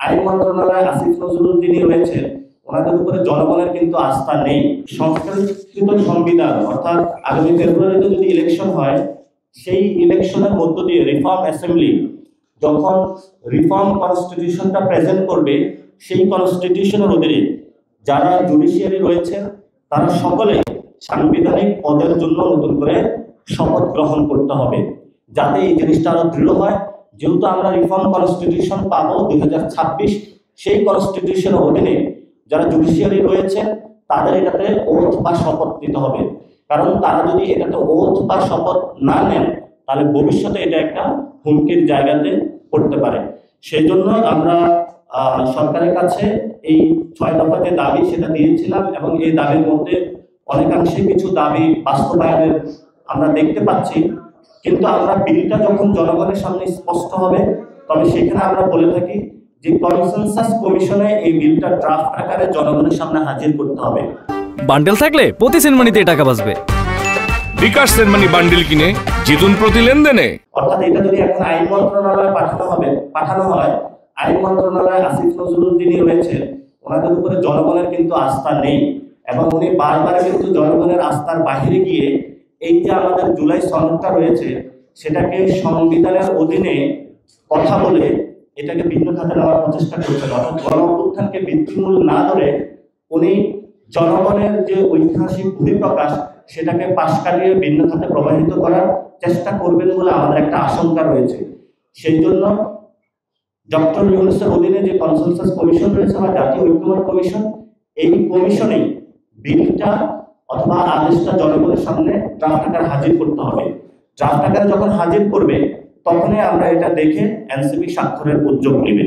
আইন মন্ত্রণালয়ে আসিফ নজরুল যিনি রয়েছেন, ওনাদের উপরে জনগণের কিন্তু আস্থা নেই। সংস্কারকৃত সংবিধান অর্থাৎ আগামী ফেব্রুয়ারিতে যদি ইলেকশন হয়, সেই ইলেকশনের মধ্য দিয়ে রিফর্ম অ্যাসেম্বলি যখন রিফর্ম কনস্টিটিউশনটা প্রেজেন্ট করবে, সেই কনস্টিটিউশনের অধীনে যারা জুডিশিয়ারি রয়েছে তারা সকলে সাংবিধানিক পদের জন্য নতুন করে শপথ গ্রহণ করতে হবে, যাতে এই জিনিসটা আরো দৃঢ় হয়। যেহেতু আমরা রিফর্ম কনস্টিটিউশন পাবো 2026, সেই কনস্টিটিউশনের অধীনে যারা জুডিশিয়ারি রয়েছে তাদের এটাতে ওথ বা শপথ নিতে হবে। কারণ তারা যদি এটাতে ওথ বা শপথ না নেন, তাহলে ভবিষ্যতে এটা একটা হুমকির জায়গাতে পড়তে পারে। সেই জন্য আমরা সরকারের কাছে এই 6 দফা যে দাবি সেটা দিয়েছিলাম, এবং এই দাবির মধ্যে অনেকাংশে কিছু দাবি বাস্তবায়নের আমরা দেখতে পাচ্ছি। কিন্তু আমরা বিলটা যখন জনগণের সামনে স্পষ্ট হবে, তবে সেখানে আমরা বলে থাকি যে কনসেনসাস কমিশনে এই বিলটা ড্রাফট আকারে জনগণের সামনে হাজির করতে হবে। বান্ডেল থাকলে প্রতি সেনমানিতে টাকা বাঁচবে। বিকাশ সেনমানি বান্ডেল কিনে জিতুন প্রতি লেনদেনে। অর্থাৎ এটা যদি এখন আইন মন্ত্রণালয়ে পাঠানো হয়, আইন মন্ত্রণালয়ে আসিফ নজরুল যিনি রয়েছেন, ওনাদের উপরে জনগণের কিন্তু আস্থা নেই, এবং উনি বারবার কিন্তু জনগণের আস্থার বাহিরে গিয়ে এই যে আমাদের জুলাই সনদটা রয়েছে সেটাকে সংবিধানের অধীনে কথা বলে এটাকে ভিন্ন খাতে নেওয়ার প্রচেষ্টা করছেন। অর্থাৎ গণ অভ্যুত্থানকে ভিত্তিমূল না ধরে উনি জনগণের যে ঐতিহাসিক বহিঃপ্রকাশ সেটাকে পাশ কাটিয়ে ভিন্ন খাতে প্রবাহিত করার চেষ্টা করবেন বলে আমাদের একটা আশঙ্কা রয়েছে। সেই জন্য ডক্টর ইউনূসের অধীনে যে কনসেনসাস কমিশন রয়েছে বা জাতীয় ঐক্যমত্য কমিশন, এই কমিশনেই বিলটা অথবা আদেশটা জনগণের সামনে ড্রাফট আকারে হাজির করতে হবে। ড্রাফট আকারে যখন হাজির করবে, তখনই আমরা এটা দেখে এনসিপি স্বাক্ষরের উদ্যোগ নেবে।